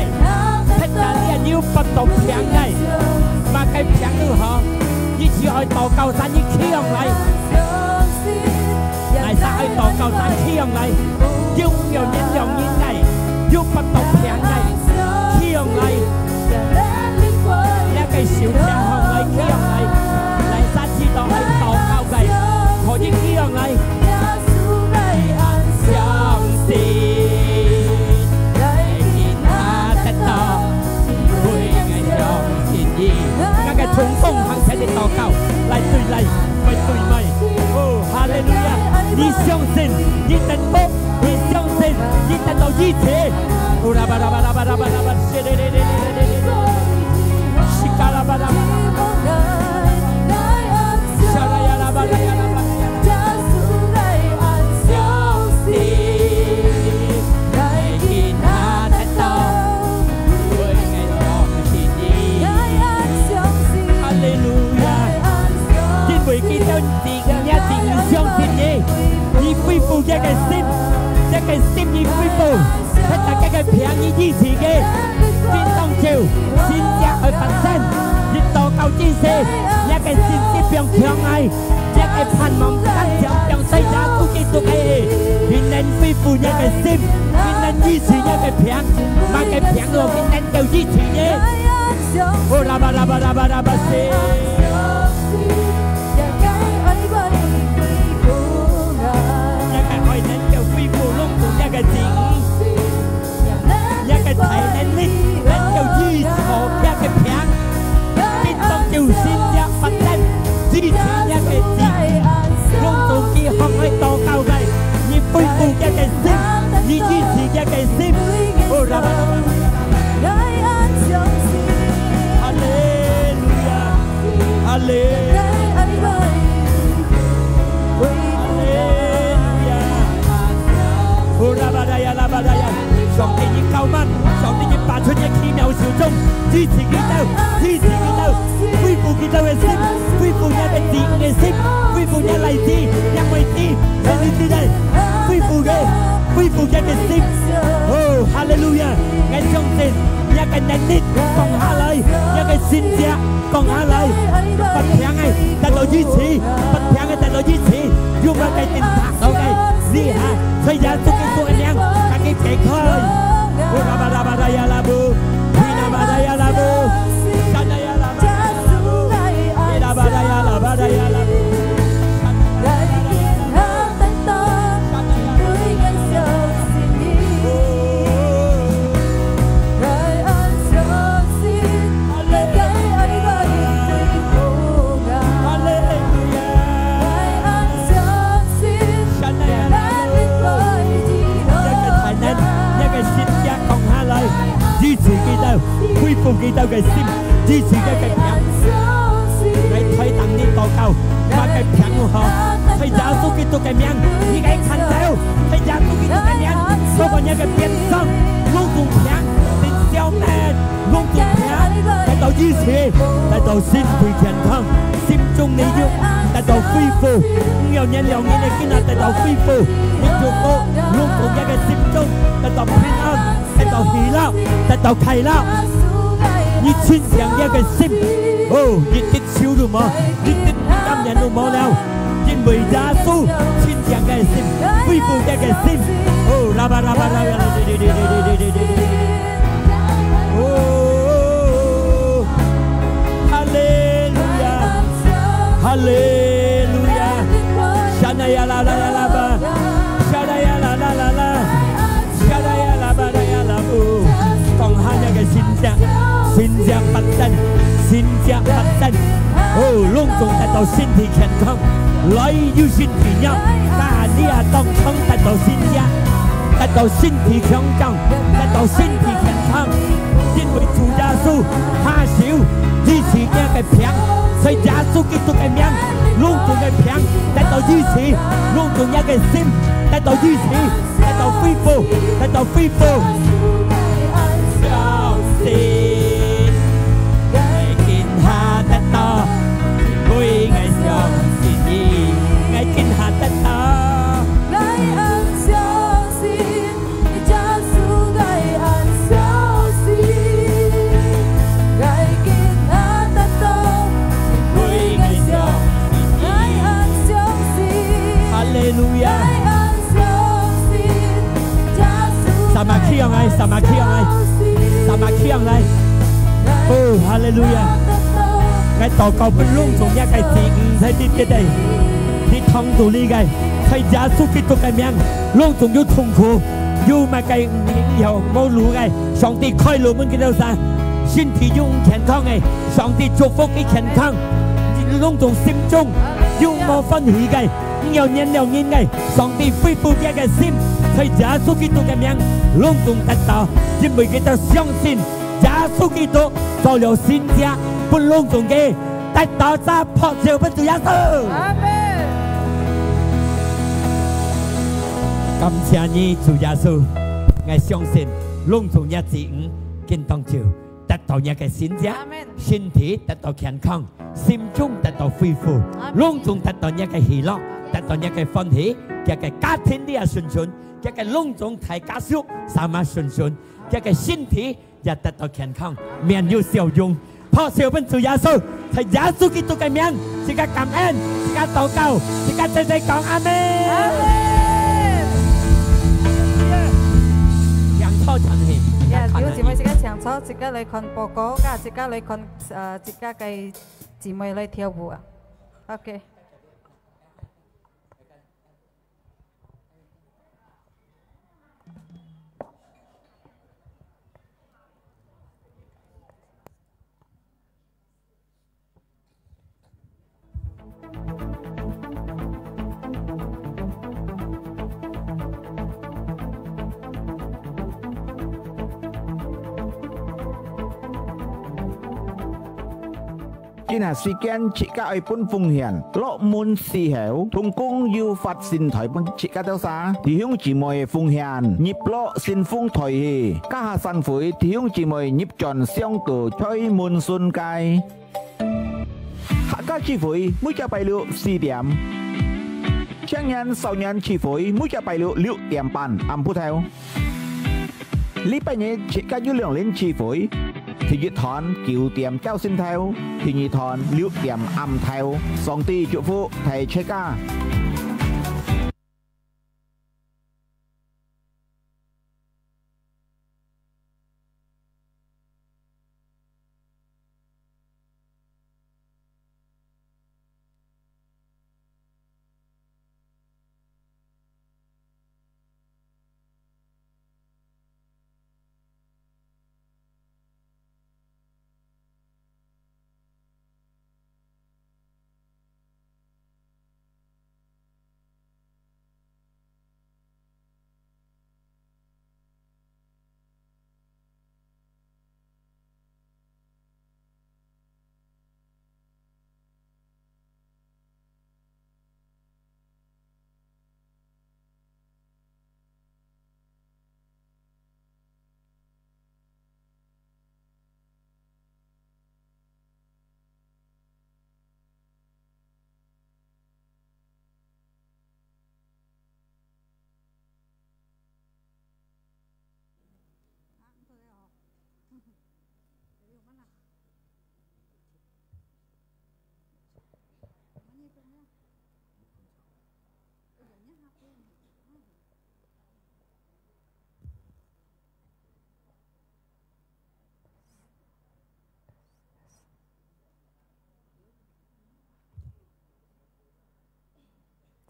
他哋要不到平嘅，mà cái平nữa hả? Như chỉ hỏi tổ cầu ta như khí ông này, tại sao hỏi tổ cầu ta khí ông này? Dùng nhiều nhân dòng như này, dùng bắt đầu平này, khí ông này, những cái siêu平ông này khí ông này, tại sao chỉ tổ hỏi tổ cầu này, hỏi như khí ông này?相信，來見他的道，會愛相信你。我嘅同工行前嘅禱告，來對來，為對咪。哦，哈利路亞！你相信，你能夠，你相信，你能夠醫治。哦啦吧啦吧啦吧啦吧啦吧，是嘞嘞嘞嘞嘞嘞，是嘎啦吧啦吧啦吧，是啦呀啦吧啦呀啦吧。恢復一個心，一個心意恢復，喺大家嘅平意支持嘅，見當朝先至去發生，越多夠支持，一個先至變強毅，一個盼望堅強變細也都記住嘅，越能恢復一個心，越能支持一個平，把個平落越能夠支持嘅，哦啦吧啦吧啦吧啦吧是。一個字，一個體能力能夠支持一個平，變當朝先一發生，支持一個字，用到結合去多交際，而恢復一 cái sim. Oh, ra ba. Hallelujah. Hallelujah. Oh, ra ba da ya la ba da ya. 上帝已救恩，上帝已拔出一奇妙小鐘，支持基督，支持基督，恢復基督嘅心，恢復一個自嘅心，恢復一勵志，一位志，一你知道，恢復嘅，恢復一個心。哦，哈利路亞！我相信一個能力降下來，一個善者降下來，不平嘅得到支持，不平嘅得到支持，用一個電塔到嘅，呢下，所以耶穌基督嘅名。Kekoi, Urabadabadaya labu, Vinabadaya labu, Sadaya labu, Vinabadaya labadaya labu. Duy trì Kitô,恢復Kitô嘅心，支持一個餅，你推動啲禱告，把個餅好，係耶穌基督嘅名，你該看到，係耶穌基督嘅名，嗰個一個變裝，攞住餅，你消滅，攞住餅，得到支持，得到身體健康，心中你要得到恢復，有年有年你見到得到恢復，你做到攞住一個心中得到平安。得到喜樂，得到快樂，你親像一個心，哦，一啲笑都冇，一啲感人都冇了，因為耶穌親像嘅心，恢復一個心，哦，啦吧啦吧啦吧，哦，哈利路亞，哈利路亞，沙那呀啦啦呀啦吧，沙那呀啦啦啦啦。降下一個善者不真，善者不真。哦，隆重得到身體健康，來要身體弱，但你啊當場得到善者，得到身體強壯，得到身體健康。因為主耶穌他少支持一個餅，所以耶穌基督嘅名，隆重嘅餅得到支持，隆重一個心得到支持，得到恢復，得到恢復。Hãy Sama khiêng này, oh hallelujah, cái祷告不隆重一個字唔使啲嘅地，啲痛到呢個，係耶穌基督嘅名，隆重要痛苦，要咪計又冇路嘅，上帝開路門嘅到晒，身體用健康嘅，上帝祝福嘅健康，隆重心中要冇分喜嘅，有年嘅，上帝恢復一個心。係耶穌基督嘅名，隆重得到，因為佢哋相信耶穌基督做了善者，不隆重嘅得到咗破照不住耶穌。阿門。感謝你主耶穌，我相信隆重一字五見當照，得到一個善者，身體得到健康，心中得到恢復，隆重得到一個喜樂，得到一個歡喜，一個家庭啲嘢順順。一個隆重大家族三馬順順，一個身體也得到健康，面有笑容。破笑本主耶穌，係耶穌基督嘅名，即刻感恩，即刻禱告，即刻細細講阿門。阿門。長操長氣。弟兄姊妹，即刻長操，即刻嚟看報告，加即刻嚟看即刻嘅姊妹嚟跳舞啊。OK。今日時間切家愛本奉獻，落門時候，同工要發善台本切家到啥？弟兄姊妹奉獻，業落善風台氣，家下散會，弟兄姊妹業盡相度，吹門順街。客家聚會每日拜六4點，青年少年聚會每日拜六6點半暗鋪頭。禮拜日切家要兩年聚會。體育堂9點交先頭，體育堂6點暗頭，上帝祝福提出家。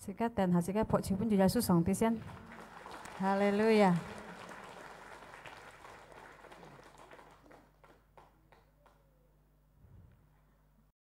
Sikat dan hasilnya pok cipun juga susah tisen. Haleluya.